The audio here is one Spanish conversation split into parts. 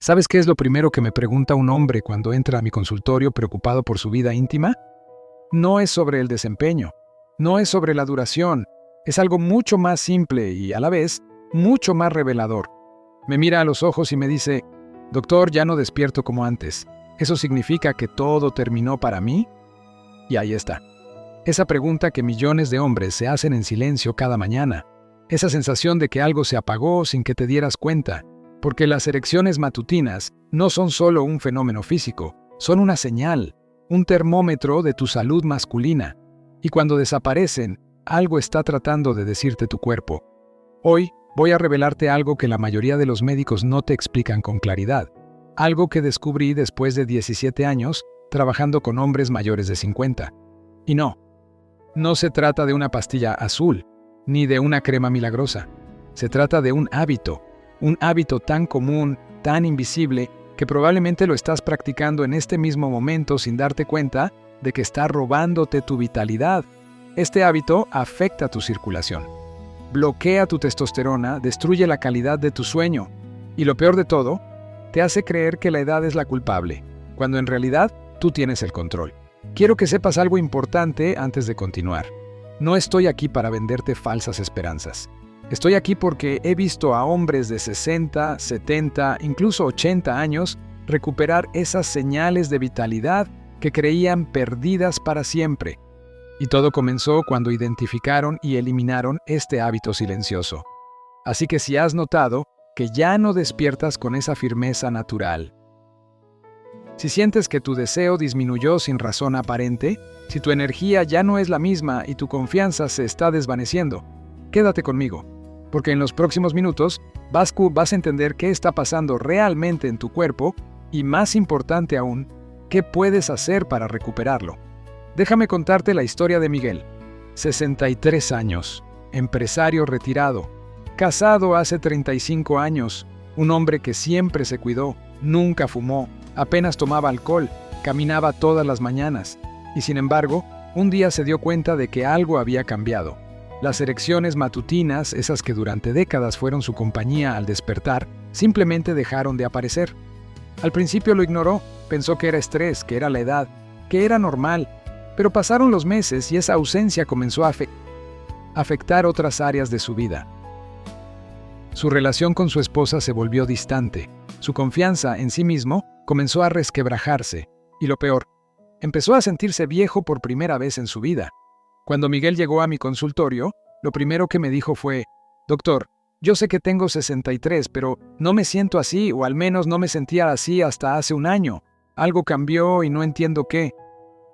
¿Sabes qué es lo primero que me pregunta un hombre cuando entra a mi consultorio preocupado por su vida íntima? No es sobre el desempeño, no es sobre la duración, es algo mucho más simple y, a la vez, mucho más revelador. Me mira a los ojos y me dice, «Doctor, ya no despierto como antes. ¿Eso significa que todo terminó para mí?» Y ahí está. Esa pregunta que millones de hombres se hacen en silencio cada mañana. Esa sensación de que algo se apagó sin que te dieras cuenta. Porque las erecciones matutinas no son solo un fenómeno físico, son una señal, un termómetro de tu salud masculina. Y cuando desaparecen, algo está tratando de decirte tu cuerpo. Hoy voy a revelarte algo que la mayoría de los médicos no te explican con claridad. Algo que descubrí después de 17 años trabajando con hombres mayores de 50. Y no se trata de una pastilla azul, ni de una crema milagrosa. Se trata de un hábito tan común, tan invisible, que probablemente lo estás practicando en este mismo momento sin darte cuenta de que está robándote tu vitalidad. Este hábito afecta tu circulación, bloquea tu testosterona, destruye la calidad de tu sueño y lo peor de todo, te hace creer que la edad es la culpable, cuando en realidad tú tienes el control. Quiero que sepas algo importante antes de continuar. No estoy aquí para venderte falsas esperanzas. Estoy aquí porque he visto a hombres de 60, 70, incluso 80 años recuperar esas señales de vitalidad que creían perdidas para siempre. Y todo comenzó cuando identificaron y eliminaron este hábito silencioso. Así que si has notado que ya no despiertas con esa firmeza natural, si sientes que tu deseo disminuyó sin razón aparente, si tu energía ya no es la misma y tu confianza se está desvaneciendo, quédate conmigo, porque en los próximos minutos vas a entender qué está pasando realmente en tu cuerpo y, más importante aún, qué puedes hacer para recuperarlo. Déjame contarte la historia de Miguel, 63 años, empresario retirado, casado hace 35 años, un hombre que siempre se cuidó, nunca fumó, apenas tomaba alcohol, caminaba todas las mañanas, y sin embargo, un día se dio cuenta de que algo había cambiado. Las erecciones matutinas, esas que durante décadas fueron su compañía al despertar, simplemente dejaron de aparecer. Al principio lo ignoró, pensó que era estrés, que era la edad, que era normal, pero pasaron los meses y esa ausencia comenzó a afectar otras áreas de su vida. Su relación con su esposa se volvió distante, su confianza en sí mismo comenzó a resquebrajarse, y lo peor, empezó a sentirse viejo por primera vez en su vida. Cuando Miguel llegó a mi consultorio, lo primero que me dijo fue, «Doctor, yo sé que tengo 63, pero no me siento así, o al menos no me sentía así hasta hace un año. Algo cambió y no entiendo qué».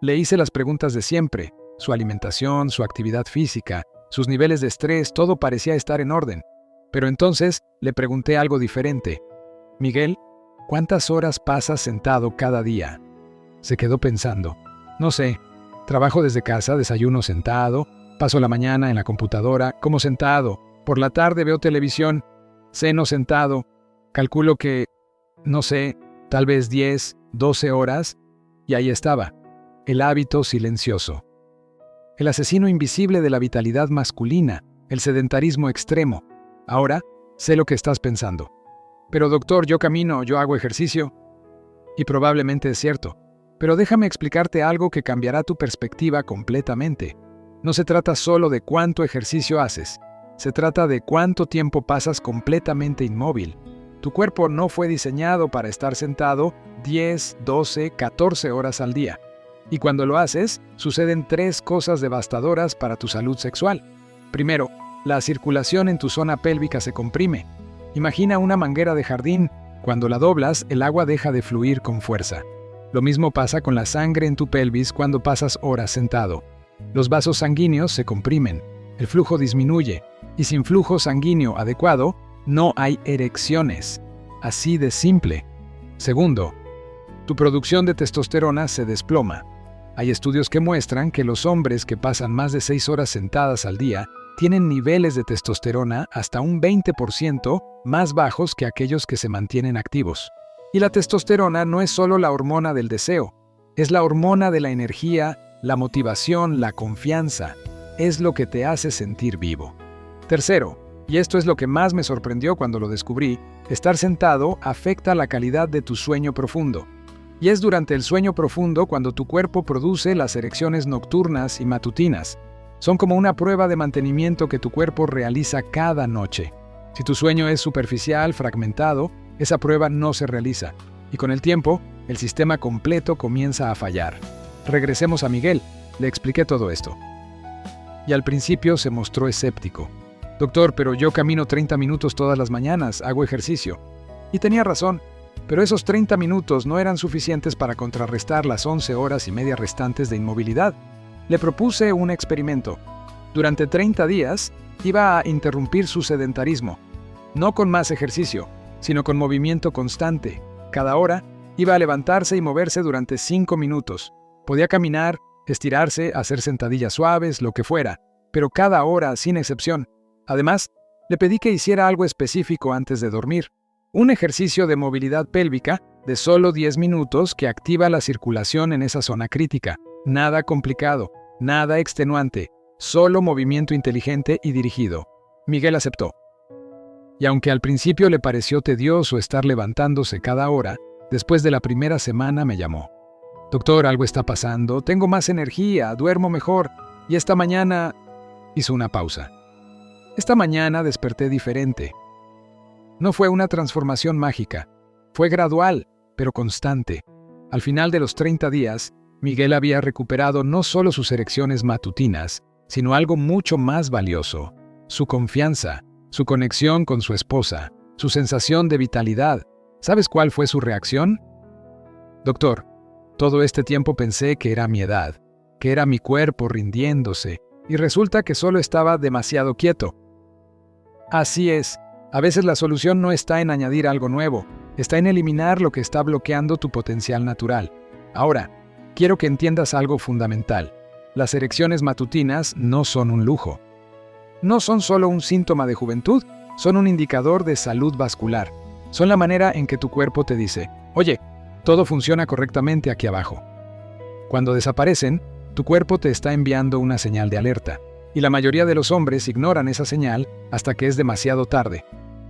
Le hice las preguntas de siempre, su alimentación, su actividad física, sus niveles de estrés, todo parecía estar en orden. Pero entonces le pregunté algo diferente. «Miguel, ¿cuántas horas pasas sentado cada día?» Se quedó pensando. «No sé. Trabajo desde casa, desayuno sentado, paso la mañana en la computadora, como sentado, por la tarde veo televisión, ceno sentado, calculo que, no sé, tal vez 10, 12 horas, y ahí estaba, el hábito silencioso. El asesino invisible de la vitalidad masculina, el sedentarismo extremo. Ahora, sé lo que estás pensando. Pero doctor, yo camino, yo hago ejercicio. Y probablemente es cierto. Pero déjame explicarte algo que cambiará tu perspectiva completamente. No se trata solo de cuánto ejercicio haces. Se trata de cuánto tiempo pasas completamente inmóvil. Tu cuerpo no fue diseñado para estar sentado 10, 12, 14 horas al día. Y cuando lo haces, suceden 3 cosas devastadoras para tu salud sexual. Primero, la circulación en tu zona pélvica se comprime. Imagina una manguera de jardín. Cuando la doblas, el agua deja de fluir con fuerza. Lo mismo pasa con la sangre en tu pelvis cuando pasas horas sentado. Los vasos sanguíneos se comprimen, el flujo disminuye, y sin flujo sanguíneo adecuado, no hay erecciones. Así de simple. Segundo, tu producción de testosterona se desploma. Hay estudios que muestran que los hombres que pasan más de 6 horas sentadas al día tienen niveles de testosterona hasta un 20% más bajos que aquellos que se mantienen activos. Y la testosterona no es solo la hormona del deseo, es la hormona de la energía, la motivación, la confianza. Es lo que te hace sentir vivo. Tercero, Y esto es lo que más me sorprendió cuando lo descubrí: estar sentado afecta la calidad de tu sueño profundo. Y es durante el sueño profundo cuando tu cuerpo produce las erecciones nocturnas y matutinas. Son como una prueba de mantenimiento que tu cuerpo realiza cada noche. Si tu sueño es superficial, fragmentado, esa prueba no se realiza. Y con el tiempo, el sistema completo comienza a fallar. Regresemos a Miguel. Le expliqué todo esto. Y al principio se mostró escéptico. Doctor, pero yo camino 30 minutos todas las mañanas, hago ejercicio. Y tenía razón, pero esos 30 minutos no eran suficientes para contrarrestar las 11 horas y media restantes de inmovilidad. Le propuse un experimento. Durante 30 días, iba a interrumpir su sedentarismo. No con más ejercicio, sino con movimiento constante. Cada hora, iba a levantarse y moverse durante 5 minutos. Podía caminar, estirarse, hacer sentadillas suaves, lo que fuera, pero cada hora, sin excepción. Además, le pedí que hiciera algo específico antes de dormir. Un ejercicio de movilidad pélvica de solo 10 minutos que activa la circulación en esa zona crítica. Nada complicado, nada extenuante, solo movimiento inteligente y dirigido. Miguel aceptó. Y aunque al principio le pareció tedioso estar levantándose cada hora, después de la primera semana me llamó. Doctor, algo está pasando, tengo más energía, duermo mejor, y esta mañana... Hizo una pausa. Esta mañana desperté diferente. No fue una transformación mágica, fue gradual, pero constante. Al final de los 30 días, Miguel había recuperado no solo sus erecciones matutinas, sino algo mucho más valioso: su confianza, su conexión con su esposa, su sensación de vitalidad. ¿Sabes cuál fue su reacción? Doctor, todo este tiempo pensé que era mi edad, que era mi cuerpo rindiéndose, y resulta que solo estaba demasiado quieto. Así es, a veces la solución no está en añadir algo nuevo, está en eliminar lo que está bloqueando tu potencial natural. Ahora, quiero que entiendas algo fundamental. Las erecciones matutinas no son un lujo. No son solo un síntoma de juventud, son un indicador de salud vascular. Son la manera en que tu cuerpo te dice: oye, todo funciona correctamente aquí abajo. Cuando desaparecen, tu cuerpo te está enviando una señal de alerta, y la mayoría de los hombres ignoran esa señal hasta que es demasiado tarde,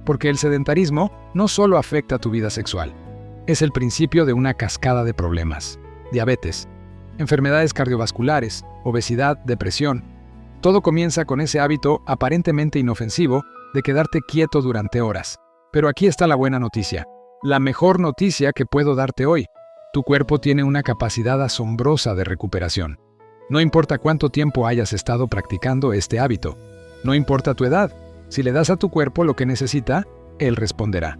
porque el sedentarismo no solo afecta tu vida sexual, es el principio de una cascada de problemas: diabetes, enfermedades cardiovasculares, obesidad, depresión. Todo comienza con ese hábito aparentemente inofensivo de quedarte quieto durante horas. Pero aquí está la buena noticia, la mejor noticia que puedo darte hoy. Tu cuerpo tiene una capacidad asombrosa de recuperación. No importa cuánto tiempo hayas estado practicando este hábito, no importa tu edad, si le das a tu cuerpo lo que necesita, él responderá.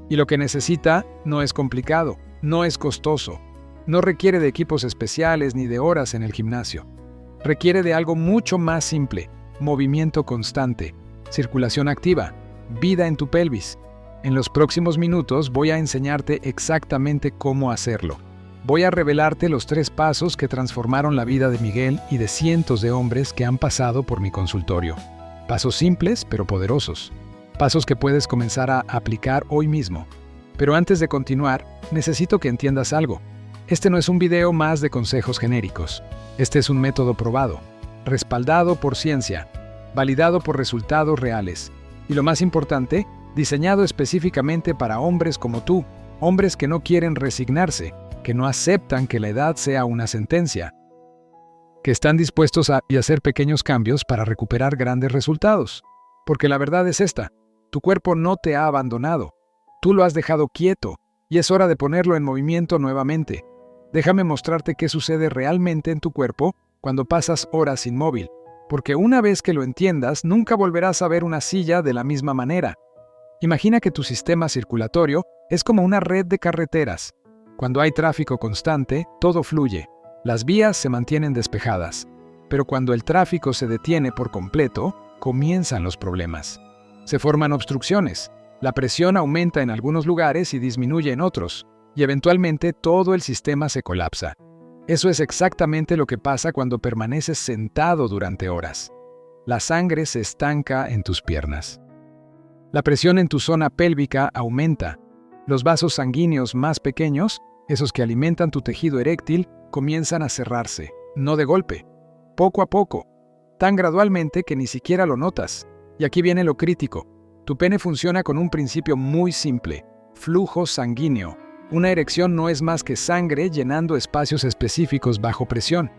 Y lo que necesita no es complicado, no es costoso, no requiere de equipos especiales ni de horas en el gimnasio. Requiere de algo mucho más simple: movimiento constante, circulación activa, vida en tu pelvis. En los próximos minutos voy a enseñarte exactamente cómo hacerlo. Voy a revelarte los 3 pasos que transformaron la vida de Miguel y de cientos de hombres que han pasado por mi consultorio. Pasos simples pero poderosos. Pasos que puedes comenzar a aplicar hoy mismo. Pero antes de continuar, necesito que entiendas algo. Este no es un video más de consejos genéricos. Este es un método probado, respaldado por ciencia, validado por resultados reales. Y lo más importante, diseñado específicamente para hombres como tú, hombres que no quieren resignarse, que no aceptan que la edad sea una sentencia, que están dispuestos a hacer pequeños cambios para recuperar grandes resultados. Porque la verdad es esta: tu cuerpo no te ha abandonado, tú lo has dejado quieto, y es hora de ponerlo en movimiento nuevamente. Déjame mostrarte qué sucede realmente en tu cuerpo cuando pasas horas inmóvil, porque una vez que lo entiendas, nunca volverás a ver una silla de la misma manera. Imagina que tu sistema circulatorio es como una red de carreteras. Cuando hay tráfico constante, todo fluye. Las vías se mantienen despejadas. Pero cuando el tráfico se detiene por completo, comienzan los problemas. Se forman obstrucciones. La presión aumenta en algunos lugares y disminuye en otros. Y eventualmente todo el sistema se colapsa. Eso es exactamente lo que pasa cuando permaneces sentado durante horas. La sangre se estanca en tus piernas. La presión en tu zona pélvica aumenta. Los vasos sanguíneos más pequeños, esos que alimentan tu tejido eréctil, comienzan a cerrarse, no de golpe, poco a poco, tan gradualmente que ni siquiera lo notas. Y aquí viene lo crítico. Tu pene funciona con un principio muy simple: flujo sanguíneo. Una erección no es más que sangre llenando espacios específicos bajo presión.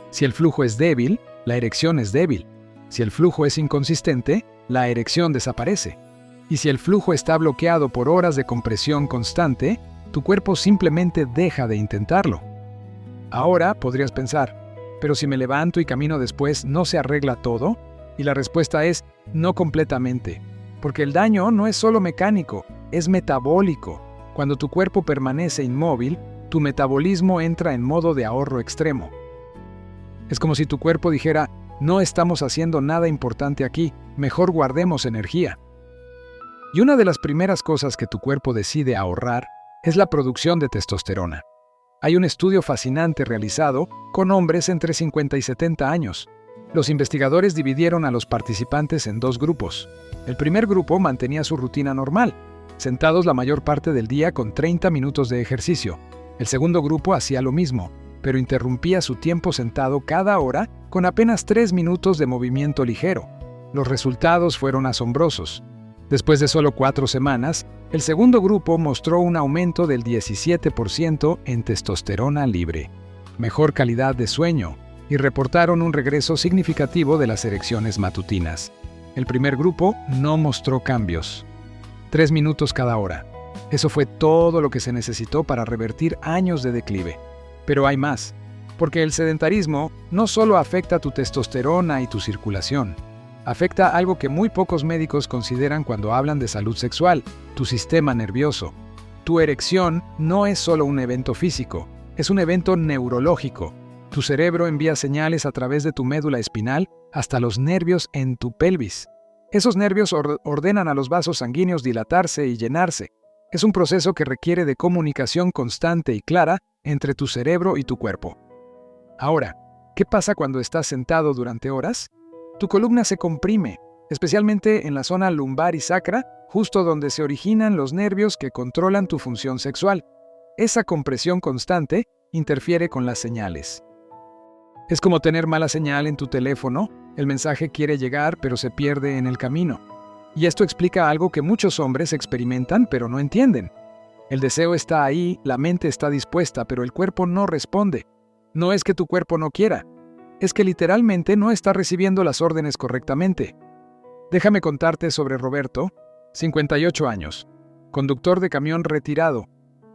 Si el flujo es débil, la erección es débil. Si el flujo es inconsistente, la erección desaparece. Y si el flujo está bloqueado por horas de compresión constante, tu cuerpo simplemente deja de intentarlo. Ahora podrías pensar, pero si me levanto y camino después, ¿no se arregla todo? Y la respuesta es no completamente, porque el daño no es solo mecánico, es metabólico. Cuando tu cuerpo permanece inmóvil, tu metabolismo entra en modo de ahorro extremo. Es como si tu cuerpo dijera, no estamos haciendo nada importante aquí, mejor guardemos energía. Y una de las primeras cosas que tu cuerpo decide ahorrar es la producción de testosterona. Hay un estudio fascinante realizado con hombres entre 50 y 70 años. Los investigadores dividieron a los participantes en dos grupos. El primer grupo mantenía su rutina normal, sentados la mayor parte del día con 30 minutos de ejercicio. El segundo grupo hacía lo mismo, pero interrumpía su tiempo sentado cada hora con apenas 3 minutos de movimiento ligero. Los resultados fueron asombrosos. Después de solo 4 semanas, el segundo grupo mostró un aumento del 17% en testosterona libre, mejor calidad de sueño, y reportaron un regreso significativo de las erecciones matutinas. El primer grupo no mostró cambios. 3 minutos cada hora. Eso fue todo lo que se necesitó para revertir años de declive. Pero hay más, porque el sedentarismo no solo afecta tu testosterona y tu circulación, afecta algo que muy pocos médicos consideran cuando hablan de salud sexual: tu sistema nervioso. Tu erección no es solo un evento físico, es un evento neurológico. Tu cerebro envía señales a través de tu médula espinal hasta los nervios en tu pelvis. Esos nervios ordenan a los vasos sanguíneos dilatarse y llenarse. Es un proceso que requiere de comunicación constante y clara entre tu cerebro y tu cuerpo. Ahora, ¿qué pasa cuando estás sentado durante horas? Tu columna se comprime, especialmente en la zona lumbar y sacra, justo donde se originan los nervios que controlan tu función sexual. Esa compresión constante interfiere con las señales. Es como tener mala señal en tu teléfono. El mensaje quiere llegar, pero se pierde en el camino. Y esto explica algo que muchos hombres experimentan, pero no entienden. El deseo está ahí, la mente está dispuesta, pero el cuerpo no responde. No es que tu cuerpo no quiera, es que literalmente no está recibiendo las órdenes correctamente. Déjame contarte sobre Roberto, 58 años, conductor de camión retirado.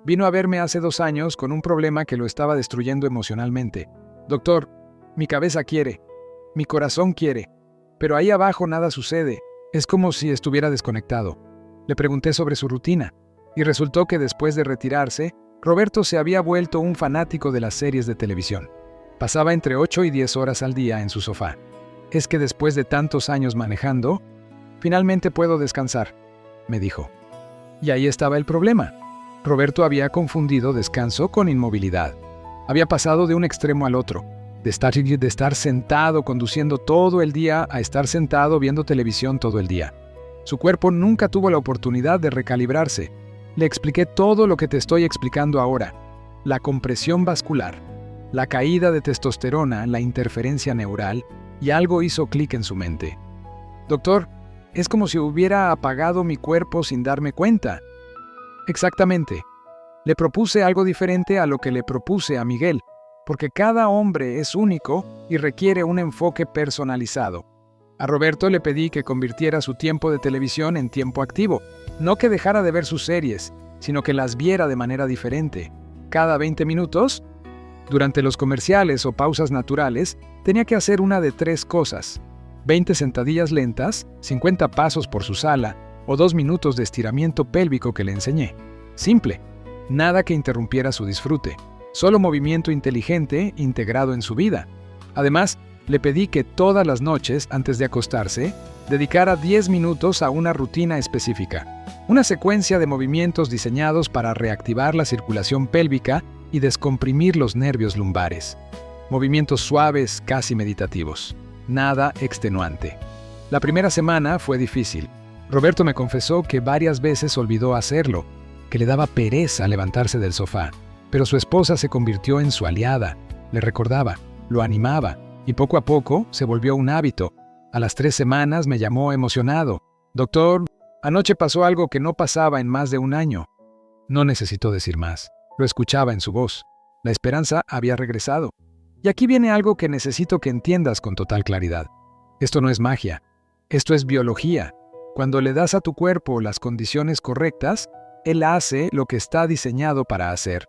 Vino a verme hace 2 años con un problema que lo estaba destruyendo emocionalmente. Doctor, mi cabeza quiere, mi corazón quiere, pero ahí abajo nada sucede. Es como si estuviera desconectado. Le pregunté sobre su rutina, y resultó que después de retirarse, Roberto se había vuelto un fanático de las series de televisión. Pasaba entre 8 y 10 horas al día en su sofá. Es que después de tantos años manejando, finalmente puedo descansar, me dijo. Y ahí estaba el problema. Roberto había confundido descanso con inmovilidad. Había pasado de un extremo al otro, de estar sentado conduciendo todo el día a estar sentado viendo televisión todo el día. Su cuerpo nunca tuvo la oportunidad de recalibrarse. Le expliqué todo lo que te estoy explicando ahora: la compresión vascular, la caída de testosterona, la interferencia neural, y algo hizo clic en su mente. Doctor, es como si hubiera apagado mi cuerpo sin darme cuenta. Exactamente. Le propuse algo diferente a lo que le propuse a Miguel, porque cada hombre es único y requiere un enfoque personalizado. A Roberto le pedí que convirtiera su tiempo de televisión en tiempo activo, no que dejara de ver sus series, sino que las viera de manera diferente. Cada 20 minutos, durante los comerciales o pausas naturales, tenía que hacer una de 3 cosas: 20 sentadillas lentas, 50 pasos por su sala o 2 minutos de estiramiento pélvico que le enseñé. Simple, nada que interrumpiera su disfrute, solo movimiento inteligente integrado en su vida. Además, le pedí que todas las noches, antes de acostarse, dedicara 10 minutos a una rutina específica, una secuencia de movimientos diseñados para reactivar la circulación pélvica y descomprimir los nervios lumbares. Movimientos suaves, casi meditativos. Nada extenuante. La primera semana fue difícil. Roberto me confesó que varias veces olvidó hacerlo, que le daba pereza levantarse del sofá, pero su esposa se convirtió en su aliada, le recordaba, lo animaba, y poco a poco se volvió un hábito. A las 3 semanas me llamó emocionado. Doctor, anoche pasó algo que no pasaba en más de un año. No necesitó decir más. Lo escuchaba en su voz. La esperanza había regresado. Y aquí viene algo que necesito que entiendas con total claridad. Esto no es magia. Esto es biología. Cuando le das a tu cuerpo las condiciones correctas, él hace lo que está diseñado para hacer.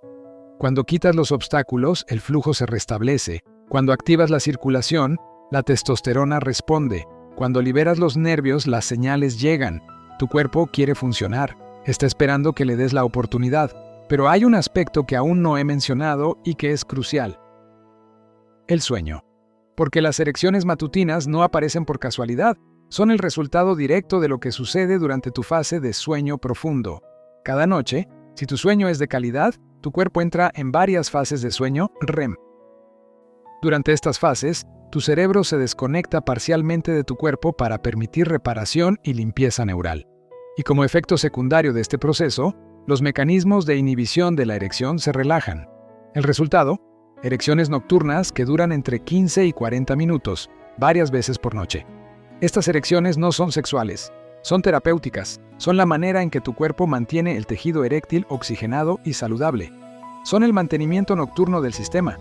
Cuando quitas los obstáculos, el flujo se restablece. Cuando activas la circulación, la testosterona responde. Cuando liberas los nervios, las señales llegan. Tu cuerpo quiere funcionar. Está esperando que le des la oportunidad. Pero hay un aspecto que aún no he mencionado y que es crucial. El sueño. Porque las erecciones matutinas no aparecen por casualidad. Son el resultado directo de lo que sucede durante tu fase de sueño profundo. Cada noche, si tu sueño es de calidad, tu cuerpo entra en varias fases de sueño REM. Durante estas fases, tu cerebro se desconecta parcialmente de tu cuerpo para permitir reparación y limpieza neural. Y como efecto secundario de este proceso, los mecanismos de inhibición de la erección se relajan. El resultado, erecciones nocturnas que duran entre 15 y 40 minutos, varias veces por noche. Estas erecciones no son sexuales, son terapéuticas, son la manera en que tu cuerpo mantiene el tejido eréctil oxigenado y saludable. Son el mantenimiento nocturno del sistema.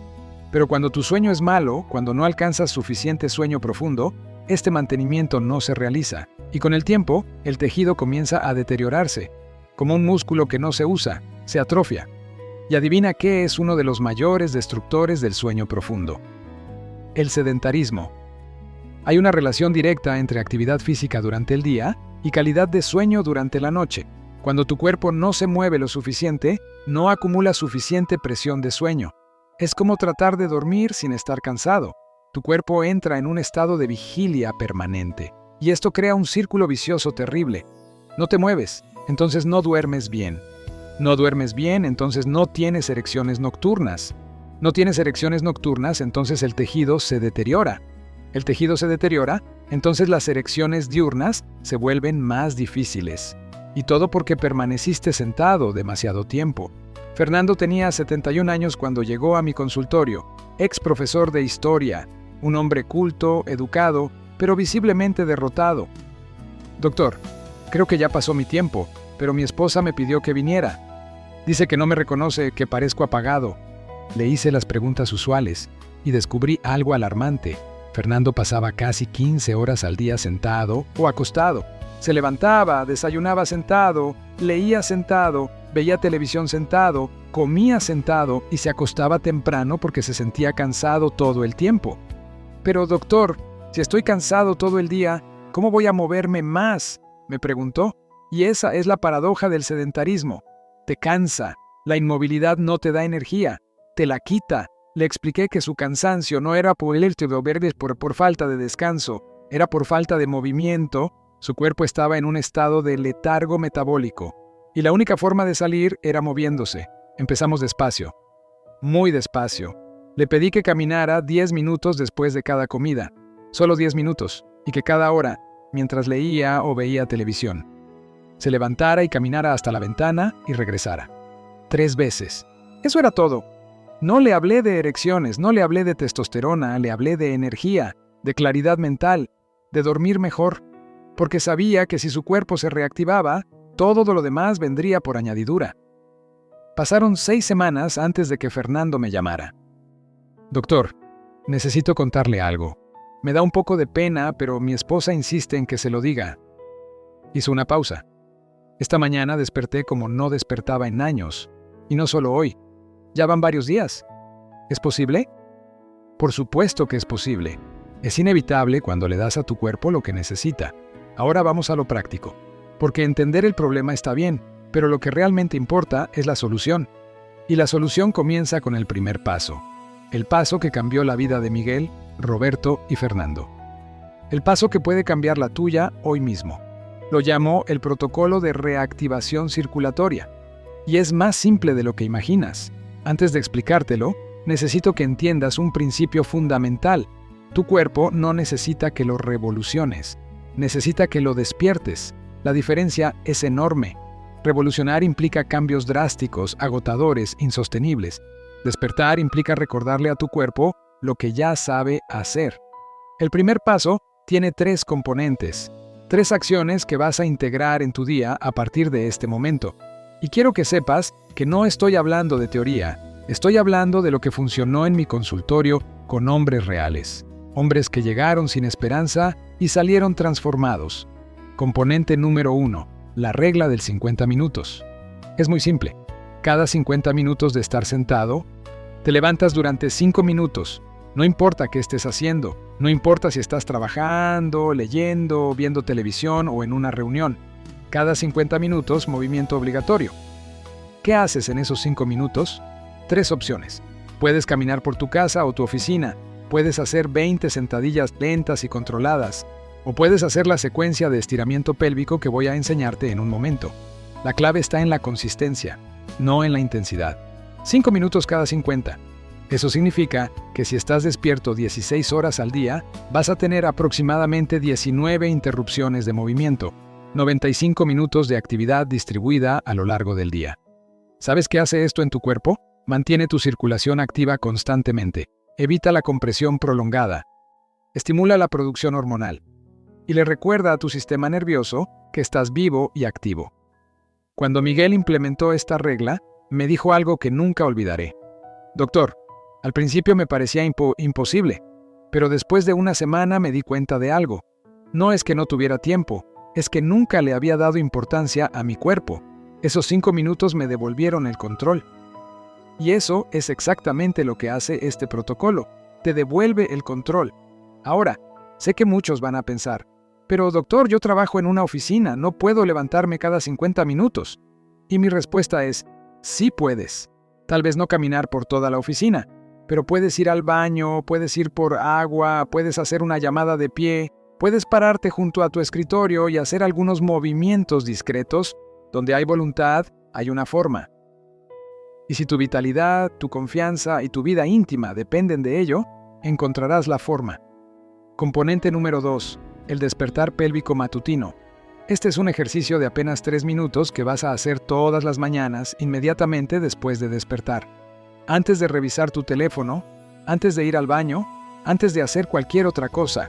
Pero cuando tu sueño es malo, cuando no alcanzas suficiente sueño profundo, este mantenimiento no se realiza. Y con el tiempo, el tejido comienza a deteriorarse. Como un músculo que no se usa, se atrofia. Y adivina qué es uno de los mayores destructores del sueño profundo. El sedentarismo. Hay una relación directa entre actividad física durante el día y calidad de sueño durante la noche. Cuando tu cuerpo no se mueve lo suficiente, no acumula suficiente presión de sueño. Es como tratar de dormir sin estar cansado. Tu cuerpo entra en un estado de vigilia permanente. Y esto crea un círculo vicioso terrible. No te mueves, entonces no duermes bien. No duermes bien, entonces no tienes erecciones nocturnas. No tienes erecciones nocturnas, entonces el tejido se deteriora. El tejido se deteriora, entonces las erecciones diurnas se vuelven más difíciles. Y todo porque permaneciste sentado demasiado tiempo. Fernando tenía 71 años cuando llegó a mi consultorio, ex profesor de historia, un hombre culto, educado, pero visiblemente derrotado. Doctor, creo que ya pasó mi tiempo, pero mi esposa me pidió que viniera. Dice que no me reconoce, que parezco apagado. Le hice las preguntas usuales y descubrí algo alarmante. Fernando pasaba casi 15 horas al día sentado o acostado. Se levantaba, desayunaba sentado, leía sentado, veía televisión sentado, comía sentado y se acostaba temprano porque se sentía cansado todo el tiempo. Pero doctor, si estoy cansado todo el día, ¿cómo voy a moverme más?, me preguntó. Y esa es la paradoja del sedentarismo. Te cansa, la inmovilidad no te da energía, te la quita. Le expliqué que su cansancio no era por falta de descanso, era por falta de movimiento. Su cuerpo estaba en un estado de letargo metabólico. Y la única forma de salir era moviéndose. Empezamos despacio, muy despacio. Le pedí que caminara 10 minutos después de cada comida, solo 10 minutos, y que cada hora, mientras leía o veía televisión, se levantara y caminara hasta la ventana y regresara. 3 veces. Eso era todo. No le hablé de erecciones, no le hablé de testosterona, le hablé de energía, de claridad mental, de dormir mejor, porque sabía que si su cuerpo se reactivaba, todo lo demás vendría por añadidura. Pasaron 6 semanas antes de que Fernando me llamara. Doctor, necesito contarle algo. Me da un poco de pena, pero mi esposa insiste en que se lo diga. Hizo una pausa. Esta mañana desperté como no despertaba en años. Y no solo hoy. Ya van varios días. ¿Es posible? Por supuesto que es posible. Es inevitable cuando le das a tu cuerpo lo que necesita. Ahora vamos a lo práctico. Porque entender el problema está bien, pero lo que realmente importa es la solución. Y la solución comienza con el primer paso. El paso que cambió la vida de Miguel, Roberto y Fernando. El paso que puede cambiar la tuya hoy mismo. Lo llamó el protocolo de reactivación circulatoria. Y es más simple de lo que imaginas. Antes de explicártelo, necesito que entiendas un principio fundamental. Tu cuerpo no necesita que lo revoluciones, necesita que lo despiertes. La diferencia es enorme. Revolucionar implica cambios drásticos, agotadores, insostenibles. Despertar implica recordarle a tu cuerpo lo que ya sabe hacer. El primer paso tiene 3 componentes, 3 acciones que vas a integrar en tu día a partir de este momento. Y quiero que sepas que no estoy hablando de teoría, estoy hablando de lo que funcionó en mi consultorio con hombres reales. Hombres que llegaron sin esperanza y salieron transformados. Componente número 1, la regla del 50 minutos. Es muy simple. Cada 50 minutos de estar sentado, te levantas durante 5 minutos. No importa qué estés haciendo, no importa si estás trabajando, leyendo, viendo televisión o en una reunión. Cada 50 minutos, movimiento obligatorio. ¿Qué haces en esos 5 minutos? 3 opciones. Puedes caminar por tu casa o tu oficina. Puedes hacer 20 sentadillas lentas y controladas. O puedes hacer la secuencia de estiramiento pélvico que voy a enseñarte en un momento. La clave está en la consistencia, no en la intensidad. 5 minutos cada 50. Eso significa que si estás despierto 16 horas al día, vas a tener aproximadamente 19 interrupciones de movimiento, 95 minutos de actividad distribuida a lo largo del día. ¿Sabes qué hace esto en tu cuerpo? Mantiene tu circulación activa constantemente, evita la compresión prolongada, estimula la producción hormonal y le recuerda a tu sistema nervioso que estás vivo y activo. Cuando Miguel implementó esta regla, me dijo algo que nunca olvidaré. Doctor, al principio me parecía imposible, pero después de una semana me di cuenta de algo. No es que no tuviera tiempo, es que nunca le había dado importancia a mi cuerpo. Esos 5 minutos me devolvieron el control. Y eso es exactamente lo que hace este protocolo. Te devuelve el control. Ahora, sé que muchos van a pensar, pero doctor, yo trabajo en una oficina, no puedo levantarme cada 50 minutos. Y mi respuesta es, sí puedes. Tal vez no caminar por toda la oficina, pero puedes ir al baño, puedes ir por agua, puedes hacer una llamada de pie, puedes pararte junto a tu escritorio y hacer algunos movimientos discretos. Donde hay voluntad, hay una forma. Y si tu vitalidad, tu confianza y tu vida íntima dependen de ello, encontrarás la forma. Componente número 2, el despertar pélvico matutino. Este es un ejercicio de apenas 3 minutos que vas a hacer todas las mañanas inmediatamente después de despertar. Antes de revisar tu teléfono, antes de ir al baño, antes de hacer cualquier otra cosa.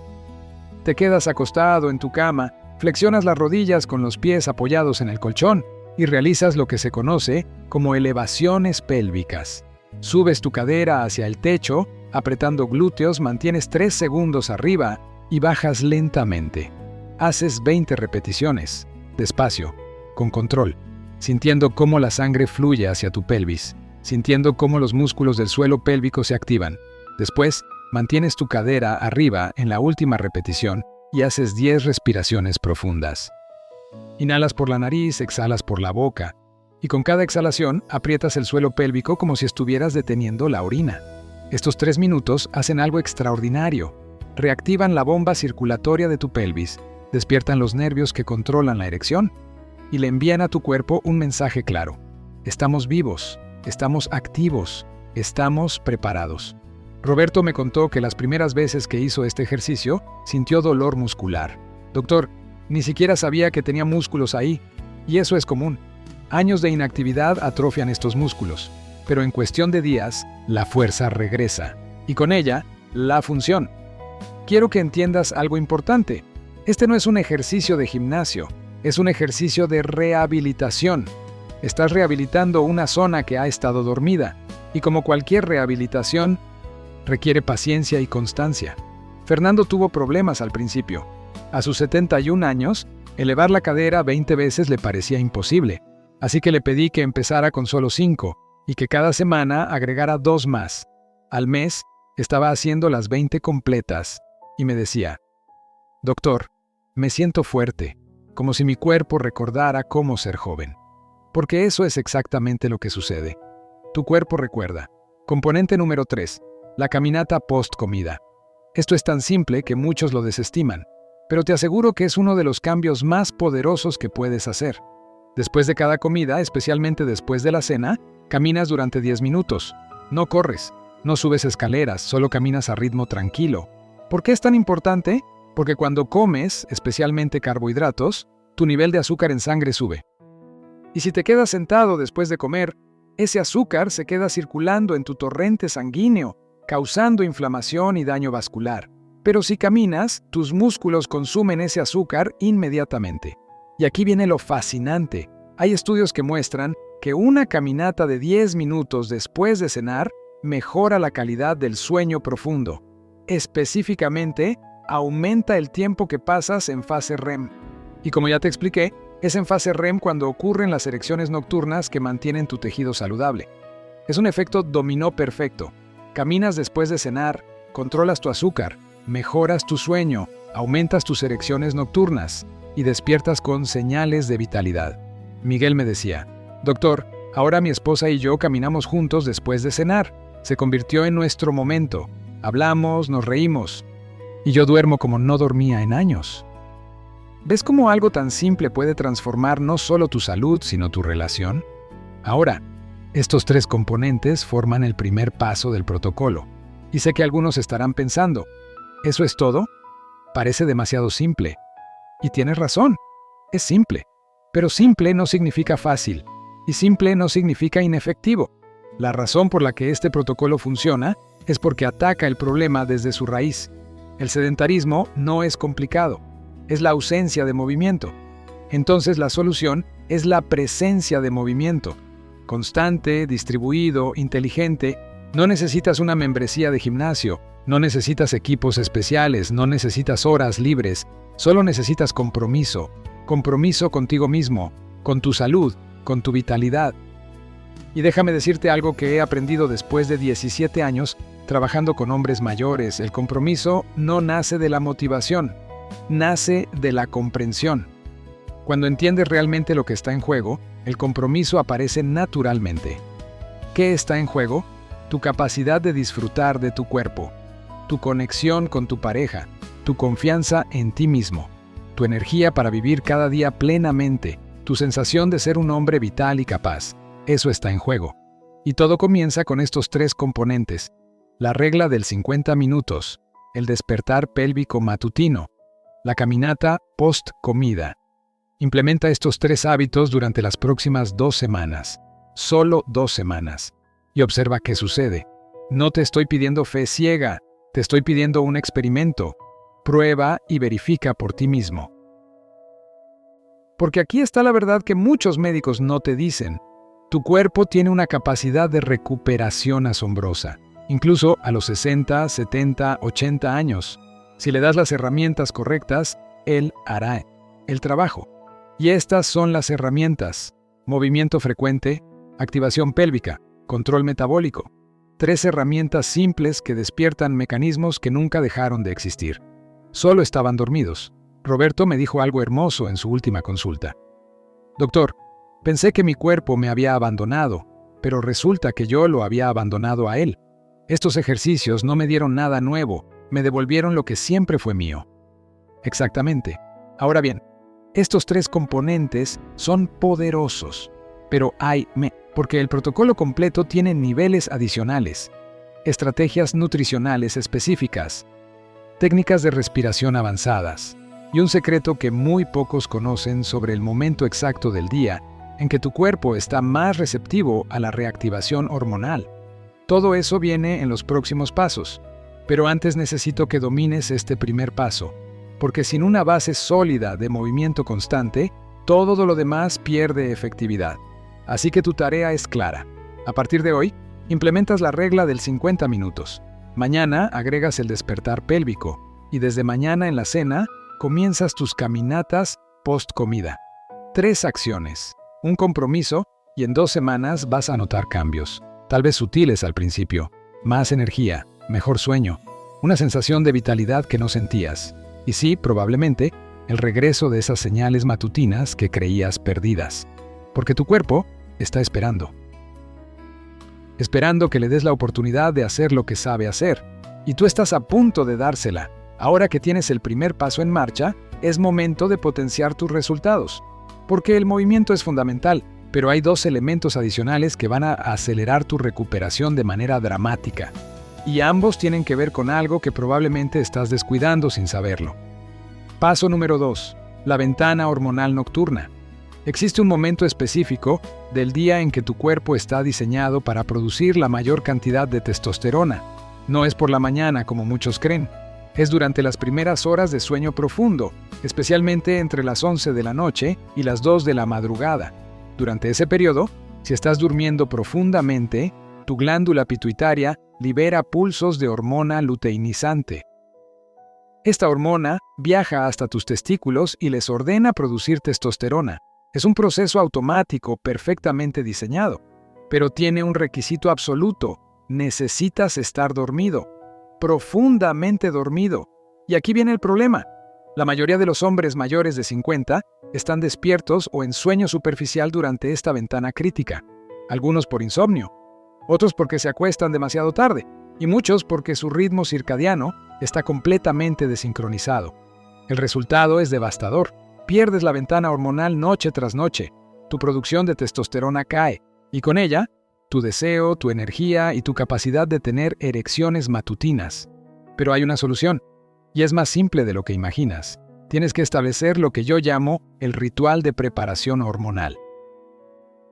Te quedas acostado en tu cama, flexionas las rodillas con los pies apoyados en el colchón y realizas lo que se conoce como elevaciones pélvicas. Subes tu cadera hacia el techo, apretando glúteos, mantienes 3 segundos arriba y bajas lentamente. Haces 20 repeticiones, despacio, con control, sintiendo cómo la sangre fluye hacia tu pelvis, sintiendo cómo los músculos del suelo pélvico se activan. Después, mantienes tu cadera arriba en la última repetición y haces 10 respiraciones profundas. Inhalas por la nariz, exhalas por la boca, y con cada exhalación aprietas el suelo pélvico como si estuvieras deteniendo la orina. Estos 3 minutos hacen algo extraordinario. Reactivan la bomba circulatoria de tu pelvis, despiertan los nervios que controlan la erección y le envían a tu cuerpo un mensaje claro. Estamos vivos, estamos activos, estamos preparados. Roberto me contó que las primeras veces que hizo este ejercicio sintió dolor muscular. Doctor, ni siquiera sabía que tenía músculos ahí, y eso es común. Años de inactividad atrofian estos músculos, pero en cuestión de días, la fuerza regresa, y con ella, la función. Quiero que entiendas algo importante. Este no es un ejercicio de gimnasio, es un ejercicio de rehabilitación. Estás rehabilitando una zona que ha estado dormida, y como cualquier rehabilitación, requiere paciencia y constancia. Fernando tuvo problemas al principio. A sus 71 años, elevar la cadera 20 veces le parecía imposible, así que le pedí que empezara con solo 5 y que cada semana agregara 2 más. Al mes, estaba haciendo las 20 completas y me decía, doctor, me siento fuerte, como si mi cuerpo recordara cómo ser joven. Porque eso es exactamente lo que sucede. Tu cuerpo recuerda. Componente número 3. La caminata post-comida. Esto es tan simple que muchos lo desestiman, pero te aseguro que es uno de los cambios más poderosos que puedes hacer. Después de cada comida, especialmente después de la cena, caminas durante 10 minutos. No corres, no subes escaleras, solo caminas a ritmo tranquilo. ¿Por qué es tan importante? Porque cuando comes, especialmente carbohidratos, tu nivel de azúcar en sangre sube. Y si te quedas sentado después de comer, ese azúcar se queda circulando en tu torrente sanguíneo, causando inflamación y daño vascular. Pero si caminas, tus músculos consumen ese azúcar inmediatamente. Y aquí viene lo fascinante. Hay estudios que muestran que una caminata de 10 minutos después de cenar mejora la calidad del sueño profundo. Específicamente, aumenta el tiempo que pasas en fase REM. Y como ya te expliqué, es en fase REM cuando ocurren las erecciones nocturnas que mantienen tu tejido saludable. Es un efecto dominó perfecto. Caminas después de cenar, controlas tu azúcar, mejoras tu sueño, aumentas tus erecciones nocturnas y despiertas con señales de vitalidad. Miguel me decía, doctor, ahora mi esposa y yo caminamos juntos después de cenar. Se convirtió en nuestro momento. Hablamos, nos reímos. Y yo duermo como no dormía en años. ¿Ves cómo algo tan simple puede transformar no solo tu salud, sino tu relación? Ahora, estos 3 componentes forman el primer paso del protocolo. Y sé que algunos estarán pensando, ¿eso es todo? Parece demasiado simple. Y tienes razón, es simple. Pero simple no significa fácil. Y simple no significa inefectivo. La razón por la que este protocolo funciona es porque ataca el problema desde su raíz. El sedentarismo no es complicado, es la ausencia de movimiento. Entonces la solución es la presencia de movimiento. Constante, distribuido, inteligente. No necesitas una membresía de gimnasio, no necesitas equipos especiales, no necesitas horas libres, solo necesitas compromiso. Compromiso contigo mismo, con tu salud, con tu vitalidad. Y déjame decirte algo que he aprendido después de 17 años trabajando con hombres mayores. El compromiso no nace de la motivación, nace de la comprensión. Cuando entiendes realmente lo que está en juego, el compromiso aparece naturalmente. ¿Qué está en juego? Tu capacidad de disfrutar de tu cuerpo, tu conexión con tu pareja, tu confianza en ti mismo, tu energía para vivir cada día plenamente, tu sensación de ser un hombre vital y capaz. Eso está en juego. Y todo comienza con estos 3 componentes. La regla del 50 minutos, el despertar pélvico matutino, la caminata post-comida. Implementa estos 3 hábitos durante las próximas 2 semanas. Solo 2 semanas. Y observa qué sucede. No te estoy pidiendo fe ciega, te estoy pidiendo un experimento. Prueba y verifica por ti mismo. Porque aquí está la verdad que muchos médicos no te dicen. Tu cuerpo tiene una capacidad de recuperación asombrosa, incluso a los 60, 70, 80 años. Si le das las herramientas correctas, él hará el trabajo. Y estas son las herramientas: movimiento frecuente, activación pélvica, control metabólico. 3 herramientas simples que despiertan mecanismos que nunca dejaron de existir. Solo estaban dormidos. Roberto me dijo algo hermoso en su última consulta. Doctor, pensé que mi cuerpo me había abandonado, pero resulta que yo lo había abandonado a él. Estos ejercicios no me dieron nada nuevo, me devolvieron lo que siempre fue mío. Exactamente. Ahora bien, estos 3 componentes son poderosos, pero porque el protocolo completo tiene niveles adicionales, estrategias nutricionales específicas, técnicas de respiración avanzadas, y un secreto que muy pocos conocen sobre el momento exacto del día en que tu cuerpo está más receptivo a la reactivación hormonal. Todo eso viene en los próximos pasos, pero antes necesito que domines este primer paso, porque sin una base sólida de movimiento constante, todo lo demás pierde efectividad. Así que tu tarea es clara. A partir de hoy, implementas la regla del 50 minutos. Mañana agregas el despertar pélvico, y desde mañana en la cena, comienzas tus caminatas post-comida. 3 acciones, un compromiso, y en 2 semanas vas a notar cambios. Tal vez sutiles al principio, más energía, mejor sueño, una sensación de vitalidad que no sentías. Y sí, probablemente, el regreso de esas señales matutinas que creías perdidas. Porque tu cuerpo está esperando. Esperando que le des la oportunidad de hacer lo que sabe hacer. Y tú estás a punto de dársela. Ahora que tienes el primer paso en marcha, es momento de potenciar tus resultados. Porque el movimiento es fundamental, pero hay 2 elementos adicionales que van a acelerar tu recuperación de manera dramática. Y ambos tienen que ver con algo que probablemente estás descuidando sin saberlo. Paso número 2. La ventana hormonal nocturna. Existe un momento específico del día en que tu cuerpo está diseñado para producir la mayor cantidad de testosterona. No es por la mañana como muchos creen. Es durante las primeras horas de sueño profundo, especialmente entre las 11 de la noche y las 2 de la madrugada. Durante ese periodo, si estás durmiendo profundamente, tu glándula pituitaria libera pulsos de hormona luteinizante. Esta hormona viaja hasta tus testículos y les ordena producir testosterona. Es un proceso automático perfectamente diseñado, pero tiene un requisito absoluto: necesitas estar dormido, profundamente dormido. Y aquí viene el problema. La mayoría de los hombres mayores de 50 están despiertos o en sueño superficial durante esta ventana crítica. Algunos por insomnio, otros porque se acuestan demasiado tarde, y muchos porque su ritmo circadiano está completamente desincronizado. El resultado es devastador. Pierdes la ventana hormonal noche tras noche. Tu producción de testosterona cae, y con ella, tu deseo, tu energía y tu capacidad de tener erecciones matutinas. Pero hay una solución, y es más simple de lo que imaginas. Tienes que establecer lo que yo llamo el ritual de preparación hormonal.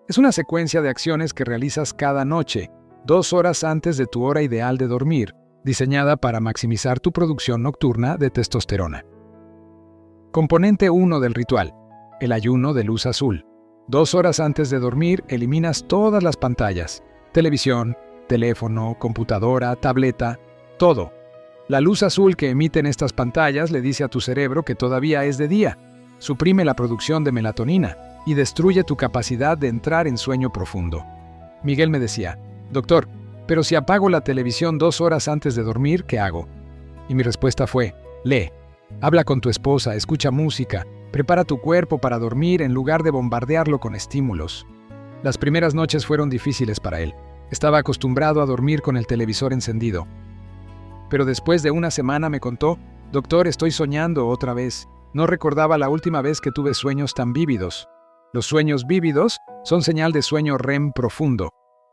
Es una secuencia de acciones que realizas cada noche, 2 horas antes de tu hora ideal de dormir, diseñada para maximizar tu producción nocturna de testosterona. Componente 1 del ritual: el ayuno de luz azul. 2 horas antes de dormir, eliminas todas las pantallas: televisión, teléfono, computadora, tableta, todo. La luz azul que emiten estas pantallas le dice a tu cerebro que todavía es de día, suprime la producción de melatonina y destruye tu capacidad de entrar en sueño profundo. Miguel me decía: doctor, pero si apago la televisión 2 horas antes de dormir, ¿qué hago? Y mi respuesta fue: lee, habla con tu esposa, escucha música, prepara tu cuerpo para dormir en lugar de bombardearlo con estímulos. Las primeras noches fueron difíciles para él. Estaba acostumbrado a dormir con el televisor encendido. Pero después de una semana me contó: doctor, estoy soñando otra vez. No recordaba la última vez que tuve sueños tan vívidos. Los sueños vívidos son señal de sueño REM profundo,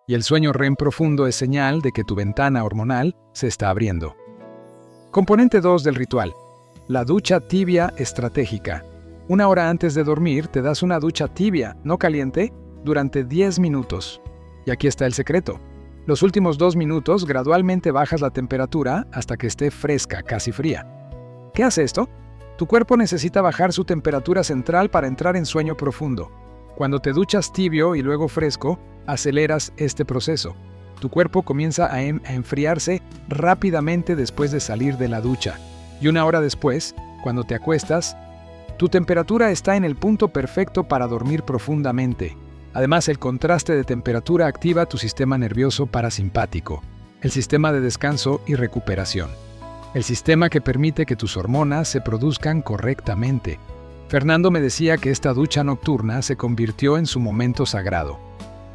y el sueño REM profundo es señal de que tu ventana hormonal se está abriendo. Componente 2 del ritual: la ducha tibia estratégica. 1 hora antes de dormir te das una ducha tibia, no caliente, durante 10 minutos. Y aquí está el secreto. Los últimos 2 minutos gradualmente bajas la temperatura hasta que esté fresca, casi fría. ¿Qué hace esto? Tu cuerpo necesita bajar su temperatura central para entrar en sueño profundo. Cuando te duchas tibio y luego fresco, aceleras este proceso. Tu cuerpo comienza a enfriarse rápidamente después de salir de la ducha. Y 1 hora después, cuando te acuestas, tu temperatura está en el punto perfecto para dormir profundamente. Además, el contraste de temperatura activa tu sistema nervioso parasimpático, el sistema de descanso y recuperación, el sistema que permite que tus hormonas se produzcan correctamente. Fernando me decía que esta ducha nocturna se convirtió en su momento sagrado.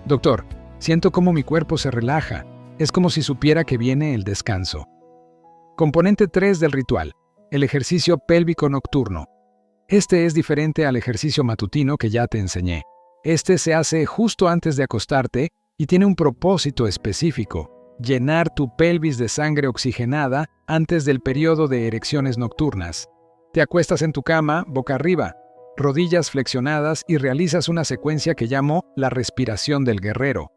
Doctor, siento cómo mi cuerpo se relaja. Es como si supiera que viene el descanso. Componente 3 del ritual: el ejercicio pélvico nocturno. Este es diferente al ejercicio matutino que ya te enseñé. Este se hace justo antes de acostarte y tiene un propósito específico: llenar tu pelvis de sangre oxigenada antes del periodo de erecciones nocturnas. Te acuestas en tu cama, boca arriba, rodillas flexionadas, y realizas una secuencia que llamo la respiración del guerrero.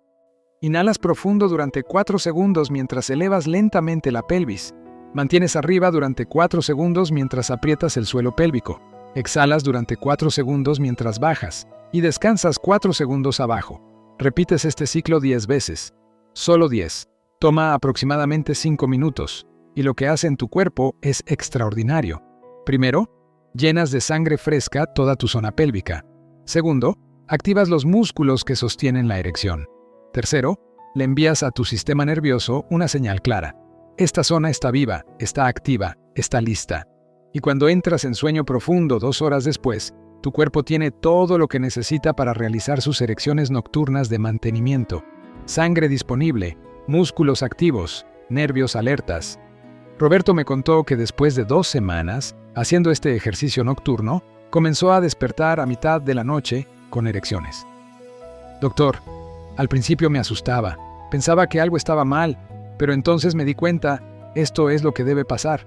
Inhalas profundo durante 4 segundos mientras elevas lentamente la pelvis. Mantienes arriba durante 4 segundos mientras aprietas el suelo pélvico. Exhalas durante 4 segundos mientras bajas y descansas 4 segundos abajo. Repites este ciclo 10 veces. Solo 10. Toma aproximadamente 5 minutos, y lo que hace en tu cuerpo es extraordinario. Primero, llenas de sangre fresca toda tu zona pélvica. Segundo, activas los músculos que sostienen la erección. Tercero, le envías a tu sistema nervioso una señal clara: esta zona está viva, está activa, está lista. Y cuando entras en sueño profundo 2 horas después, tu cuerpo tiene todo lo que necesita para realizar sus erecciones nocturnas de mantenimiento. Sangre disponible, músculos activos, nervios alertas. Roberto me contó que después de 2 semanas, haciendo este ejercicio nocturno, comenzó a despertar a mitad de la noche con erecciones. Doctor, al principio me asustaba, pensaba que algo estaba mal, pero entonces me di cuenta: esto es lo que debe pasar.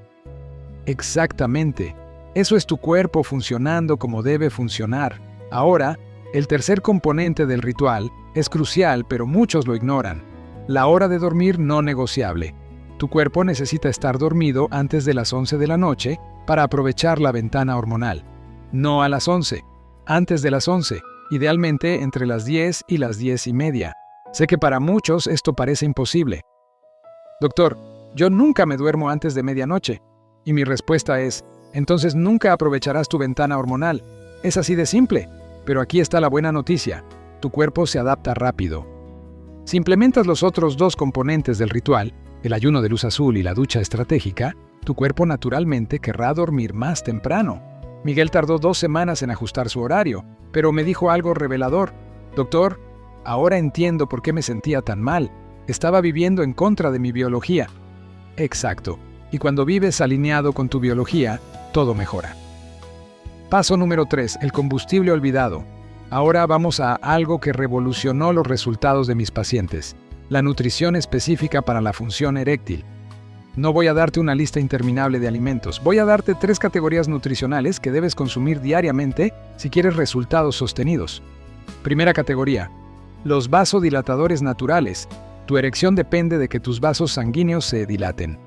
Exactamente. Eso es tu cuerpo funcionando como debe funcionar. Ahora, el tercer componente del ritual es crucial, pero muchos lo ignoran: la hora de dormir no negociable. Tu cuerpo necesita estar dormido antes de las 11 de la noche para aprovechar la ventana hormonal. No a las 11, antes de las 11, idealmente entre las 10 y las 10:30. Sé que para muchos esto parece imposible. Doctor, yo nunca me duermo antes de medianoche. Y mi respuesta es, entonces nunca aprovecharás tu ventana hormonal. Es así de simple. Pero aquí está la buena noticia. Tu cuerpo se adapta rápido. Si implementas los otros dos componentes del ritual, el ayuno de luz azul y la ducha estratégica, tu cuerpo naturalmente querrá dormir más temprano. Miguel tardó 2 semanas en ajustar su horario, pero me dijo algo revelador. Doctor, ahora entiendo por qué me sentía tan mal. Estaba viviendo en contra de mi biología. Exacto. Y cuando vives alineado con tu biología, todo mejora. Paso número 3. El combustible olvidado. Ahora vamos a algo que revolucionó los resultados de mis pacientes. La nutrición específica para la función eréctil. No voy a darte una lista interminable de alimentos. Voy a darte 3 categorías nutricionales que debes consumir diariamente si quieres resultados sostenidos. Primera categoría. Los vasodilatadores naturales. Tu erección depende de que tus vasos sanguíneos se dilaten.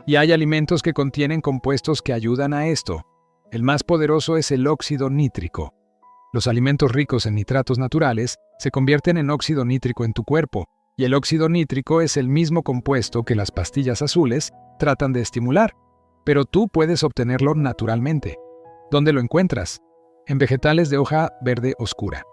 Y hay alimentos que contienen compuestos que ayudan a esto. El más poderoso es el óxido nítrico. Los alimentos ricos en nitratos naturales se convierten en óxido nítrico en tu cuerpo, y el óxido nítrico es el mismo compuesto que las pastillas azules tratan de estimular, pero tú puedes obtenerlo naturalmente. ¿Dónde lo encuentras? En vegetales de hoja verde oscura.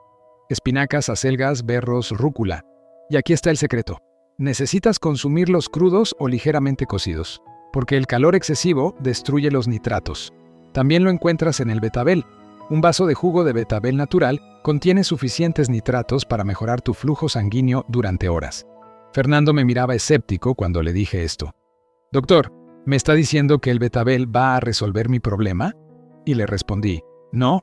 Espinacas, acelgas, berros, rúcula. Y aquí está el secreto. Necesitas consumirlos crudos o ligeramente cocidos, porque el calor excesivo destruye los nitratos. También lo encuentras en el betabel. Un vaso de jugo de betabel natural contiene suficientes nitratos para mejorar tu flujo sanguíneo durante horas. Fernando me miraba escéptico cuando le dije esto. Doctor, ¿me está diciendo que el betabel va a resolver mi problema? Y le respondí, no.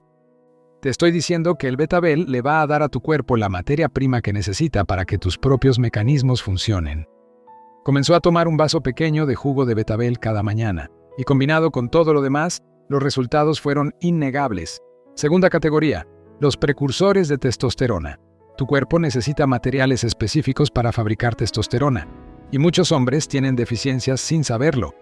Te estoy diciendo que el betabel le va a dar a tu cuerpo la materia prima que necesita para que tus propios mecanismos funcionen. Comenzó a tomar un vaso pequeño de jugo de betabel cada mañana, y combinado con todo lo demás, los resultados fueron innegables. Segunda categoría, los precursores de testosterona. Tu cuerpo necesita materiales específicos para fabricar testosterona, y muchos hombres tienen deficiencias sin saberlo.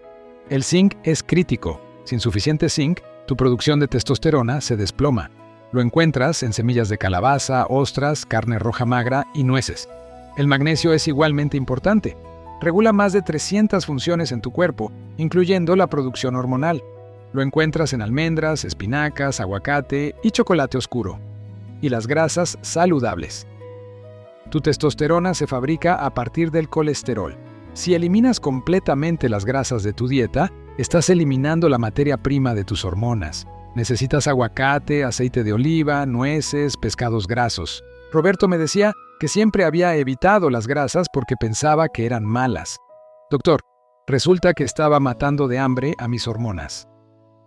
El zinc es crítico. Sin suficiente zinc, tu producción de testosterona se desploma. Lo encuentras en semillas de calabaza, ostras, carne roja magra y nueces. El magnesio es igualmente importante. Regula más de 300 funciones en tu cuerpo, incluyendo la producción hormonal. Lo encuentras en almendras, espinacas, aguacate y chocolate oscuro. Y las grasas saludables. Tu testosterona se fabrica a partir del colesterol. Si eliminas completamente las grasas de tu dieta, estás eliminando la materia prima de tus hormonas. Necesitas aguacate, aceite de oliva, nueces, pescados grasos. Roberto me decía que siempre había evitado las grasas porque pensaba que eran malas. Doctor, resulta que estaba matando de hambre a mis hormonas.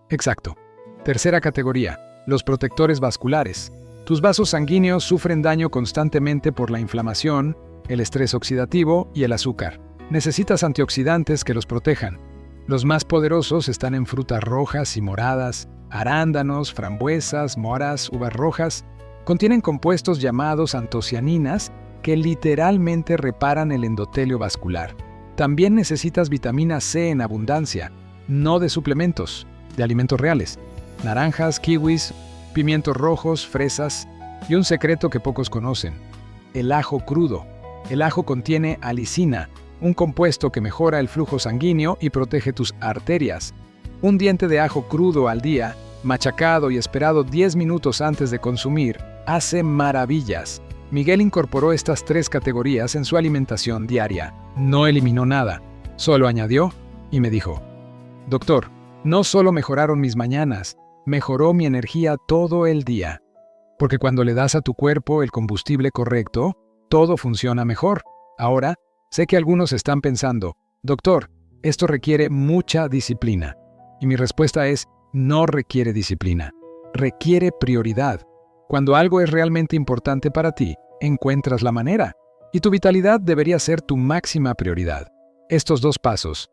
Exacto. Tercera categoría, los protectores vasculares. Tus vasos sanguíneos sufren daño constantemente por la inflamación, el estrés oxidativo y el azúcar. Necesitas antioxidantes que los protejan. Los más poderosos están en frutas rojas y moradas, arándanos, frambuesas, moras, uvas rojas. Contienen compuestos llamados antocianinas que literalmente reparan el endotelio vascular. También necesitas vitamina C en abundancia, no de suplementos, de alimentos reales. Naranjas, kiwis, pimientos rojos, fresas y un secreto que pocos conocen: el ajo crudo. El ajo contiene alicina, un compuesto que mejora el flujo sanguíneo y protege tus arterias. Un diente de ajo crudo al día, machacado y esperado 10 minutos antes de consumir, hace maravillas. Miguel incorporó estas 3 categorías en su alimentación diaria. No eliminó nada, solo añadió y me dijo: Doctor, no solo mejoraron mis mañanas, mejoró mi energía todo el día. Porque cuando le das a tu cuerpo el combustible correcto, todo funciona mejor. Ahora, sé que algunos están pensando: Doctor, esto requiere mucha disciplina. Y mi respuesta es: no requiere disciplina, requiere prioridad. Cuando algo es realmente importante para ti, encuentras la manera. Y tu vitalidad debería ser tu máxima prioridad. Estos 2 pasos,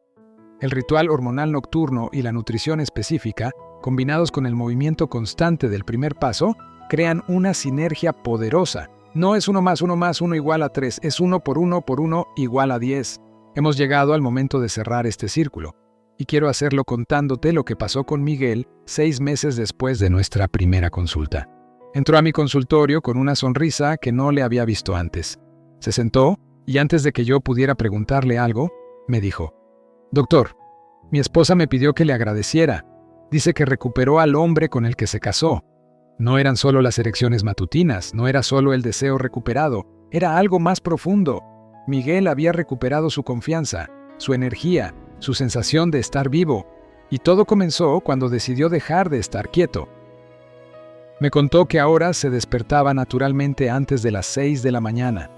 el ritual hormonal nocturno y la nutrición específica, combinados con el movimiento constante del primer paso, crean una sinergia poderosa. No es 1 más 1 más 1 igual a 3, es 1 por 1 por 1 igual a 10. Hemos llegado al momento de cerrar este círculo, y quiero hacerlo contándote lo que pasó con Miguel 6 meses después de nuestra primera consulta. Entró a mi consultorio con una sonrisa que no le había visto antes. Se sentó y antes de que yo pudiera preguntarle algo, me dijo: «Doctor, mi esposa me pidió que le agradeciera. Dice que recuperó al hombre con el que se casó. No eran solo las erecciones matutinas, no era solo el deseo recuperado, era algo más profundo. Miguel había recuperado su confianza, su energía, su sensación de estar vivo, y todo comenzó cuando decidió dejar de estar quieto». Me contó que ahora se despertaba naturalmente antes de las 6 de la mañana,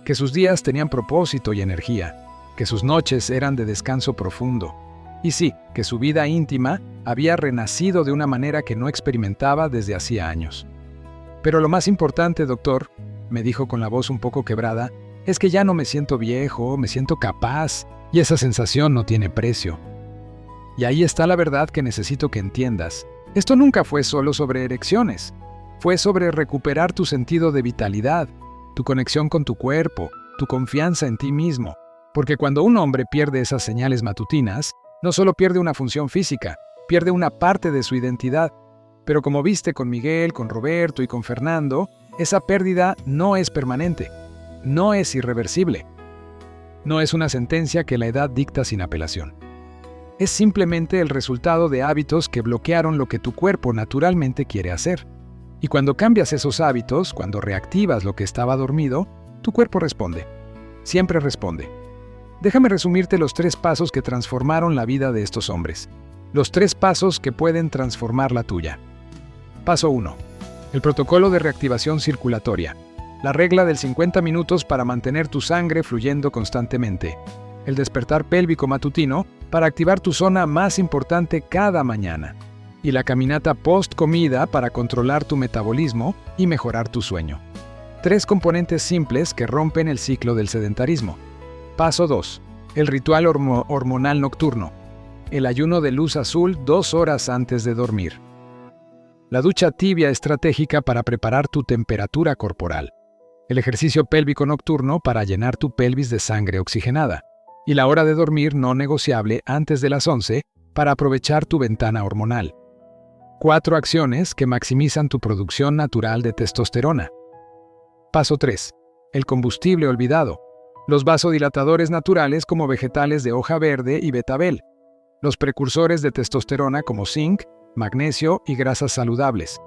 que sus días tenían propósito y energía, que sus noches eran de descanso profundo, y sí, que su vida íntima había renacido de una manera que no experimentaba desde hacía años. «Pero lo más importante, doctor», me dijo con la voz un poco quebrada, «es que ya no me siento viejo, me siento capaz, y esa sensación no tiene precio. Y ahí está la verdad que necesito que entiendas. Esto nunca fue solo sobre erecciones. Fue sobre recuperar tu sentido de vitalidad, tu conexión con tu cuerpo, tu confianza en ti mismo. Porque cuando un hombre pierde esas señales matutinas, no solo pierde una función física, pierde una parte de su identidad. Pero como viste con Miguel, con Roberto y con Fernando, esa pérdida no es permanente, no es irreversible. No es una sentencia que la edad dicta sin apelación. Es simplemente el resultado de hábitos que bloquearon lo que tu cuerpo naturalmente quiere hacer. Y cuando cambias esos hábitos, cuando reactivas lo que estaba dormido, tu cuerpo responde. Siempre responde. Déjame resumirte los 3 pasos que transformaron la vida de estos hombres. Los 3 pasos que pueden transformar la tuya. Paso 1. El protocolo de reactivación circulatoria. La regla del 50 minutos para mantener tu sangre fluyendo constantemente. El despertar pélvico matutino para activar tu zona más importante cada mañana. Y la caminata post-comida para controlar tu metabolismo y mejorar tu sueño. 3 componentes simples que rompen el ciclo del sedentarismo. Paso 2. El ritual hormonal nocturno. El ayuno de luz azul 2 horas antes de dormir. La ducha tibia estratégica para preparar tu temperatura corporal. El ejercicio pélvico nocturno para llenar tu pelvis de sangre oxigenada. Y la hora de dormir no negociable antes de las 11 para aprovechar tu ventana hormonal. 4 acciones que maximizan tu producción natural de testosterona. Paso 3. El combustible olvidado. Los vasodilatadores naturales como vegetales de hoja verde y betabel. Los precursores de testosterona como zinc, magnesio y grasas saludables.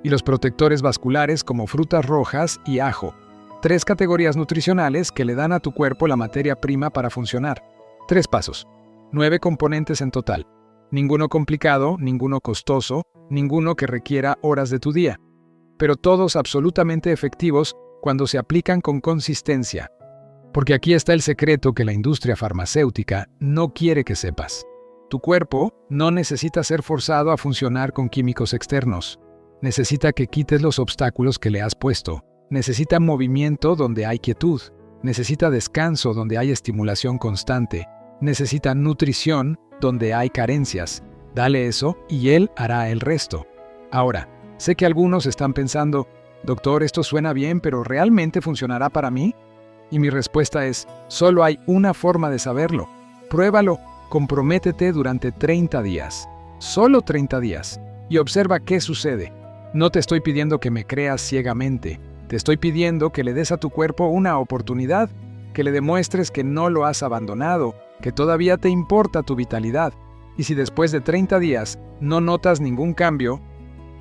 Y los protectores vasculares como frutas rojas y ajo. 3 categorías nutricionales que le dan a tu cuerpo la materia prima para funcionar. 3 pasos. 9 componentes en total. Ninguno complicado, ninguno costoso, ninguno que requiera horas de tu día. Pero todos absolutamente efectivos cuando se aplican con consistencia. Porque aquí está el secreto que la industria farmacéutica no quiere que sepas. Tu cuerpo no necesita ser forzado a funcionar con químicos externos. Necesita que quites los obstáculos que le has puesto. Necesita movimiento donde hay quietud. Necesita descanso donde hay estimulación constante. Necesita nutrición donde hay carencias. Dale eso y él hará el resto. Ahora, sé que algunos están pensando, doctor, esto suena bien, pero ¿realmente funcionará para mí? Y mi respuesta es, solo hay una forma de saberlo. Pruébalo, comprométete durante 30 días. Solo 30 días. Y observa qué sucede. No te estoy pidiendo que me creas ciegamente. Te estoy pidiendo que le des a tu cuerpo una oportunidad, que le demuestres que no lo has abandonado, que todavía te importa tu vitalidad. Y si después de 30 días no notas ningún cambio,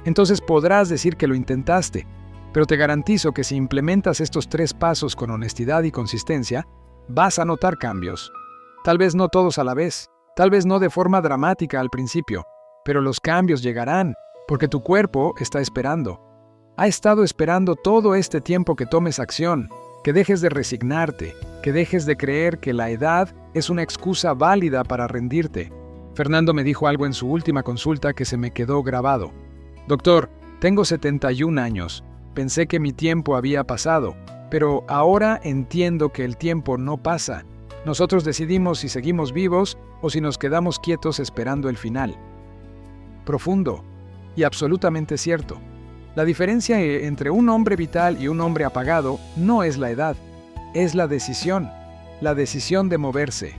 entonces podrás decir que lo intentaste. Pero te garantizo que si implementas estos 3 pasos con honestidad y consistencia, vas a notar cambios. Tal vez no todos a la vez, tal vez no de forma dramática al principio, pero los cambios llegarán, porque tu cuerpo está esperando. Ha estado esperando todo este tiempo que tomes acción, que dejes de resignarte, que dejes de creer que la edad es una excusa válida para rendirte. Fernando me dijo algo en su última consulta que se me quedó grabado. Doctor, tengo 71 años. Pensé que mi tiempo había pasado, pero ahora entiendo que el tiempo no pasa. Nosotros decidimos si seguimos vivos o si nos quedamos quietos esperando el final. Profundo y absolutamente cierto. La diferencia entre un hombre vital y un hombre apagado no es la edad, es la decisión. la decisión de moverse,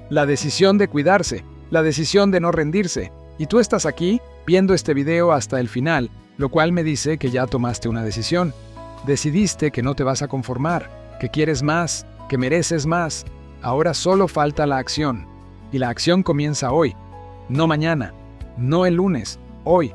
la decisión de cuidarse, la decisión de no rendirse. Y tú estás aquí viendo este video hasta el final, lo cual me dice que ya tomaste una decisión. Decidiste que no te vas a conformar, que quieres más, que mereces más. Ahora solo falta la acción. Y la acción comienza hoy, no mañana, no el lunes, hoy.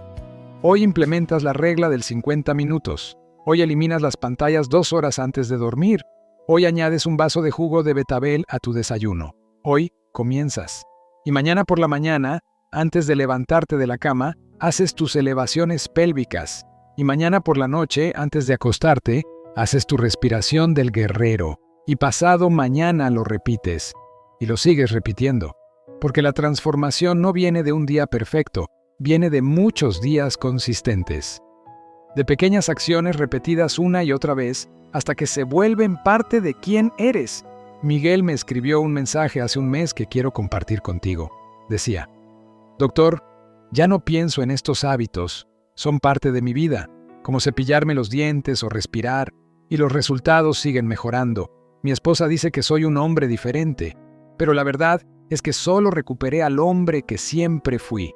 Hoy implementas la regla del 50 minutos. Hoy eliminas las pantallas 2 horas antes de dormir. Hoy añades un vaso de jugo de betabel a tu desayuno. Hoy comienzas. Y mañana por la mañana, antes de levantarte de la cama, haces tus elevaciones pélvicas. Y mañana por la noche, antes de acostarte, haces tu respiración del guerrero. Y pasado mañana lo repites. Y lo sigues repitiendo. Porque la transformación no viene de un día perfecto, viene de muchos días consistentes. De pequeñas acciones repetidas una y otra vez, hasta que se vuelven parte de quién eres. Miguel me escribió un mensaje hace un mes que quiero compartir contigo. Decía: Doctor, ya no pienso en estos hábitos, son parte de mi vida, como cepillarme los dientes o respirar, y los resultados siguen mejorando. Mi esposa dice que soy un hombre diferente, pero la verdad es que solo recuperé al hombre que siempre fui.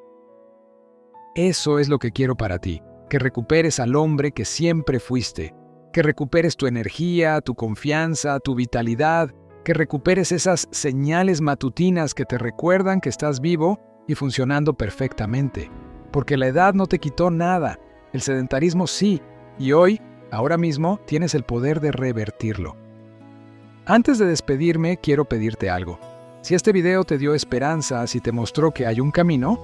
Eso es lo que quiero para ti, que recuperes al hombre que siempre fuiste, que recuperes tu energía, tu confianza, tu vitalidad, que recuperes esas señales matutinas que te recuerdan que estás vivo y funcionando perfectamente. Porque la edad no te quitó nada, el sedentarismo sí, y hoy, ahora mismo, tienes el poder de revertirlo. Antes de despedirme, quiero pedirte algo. Si este video te dio esperanza, si te mostró que hay un camino,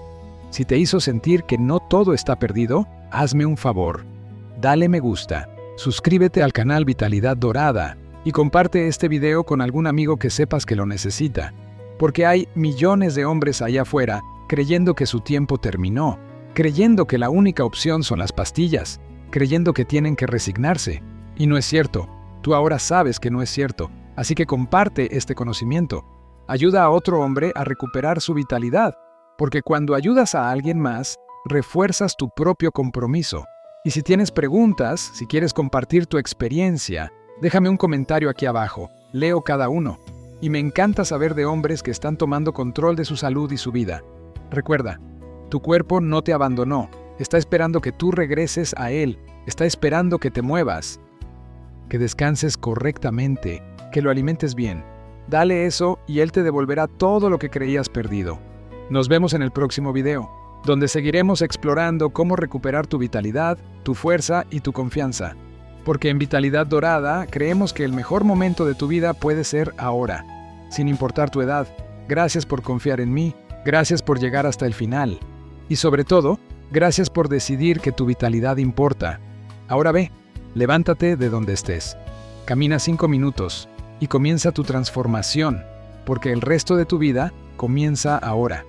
si te hizo sentir que no todo está perdido, hazme un favor. Dale me gusta, suscríbete al canal Vitalidad Dorada y comparte este video con algún amigo que sepas que lo necesita. Porque hay millones de hombres allá afuera creyendo que su tiempo terminó, creyendo que la única opción son las pastillas, creyendo que tienen que resignarse. Y no es cierto, tú ahora sabes que no es cierto, así que comparte este conocimiento. Ayuda a otro hombre a recuperar su vitalidad, porque cuando ayudas a alguien más, refuerzas tu propio compromiso. Y si tienes preguntas, si quieres compartir tu experiencia, déjame un comentario aquí abajo, leo cada uno. Y me encanta saber de hombres que están tomando control de su salud y su vida. Recuerda, tu cuerpo no te abandonó, está esperando que tú regreses a él, está esperando que te muevas, que descanses correctamente, que lo alimentes bien. Dale eso y él te devolverá todo lo que creías perdido. Nos vemos en el próximo video, donde seguiremos explorando cómo recuperar tu vitalidad, tu fuerza y tu confianza. Porque en Vitalidad Dorada creemos que el mejor momento de tu vida puede ser ahora, sin importar tu edad. Gracias por confiar en mí, gracias por llegar hasta el final. Y sobre todo, gracias por decidir que tu vitalidad importa. Ahora ve, levántate de donde estés. Camina 5 minutos y comienza tu transformación, porque el resto de tu vida comienza ahora.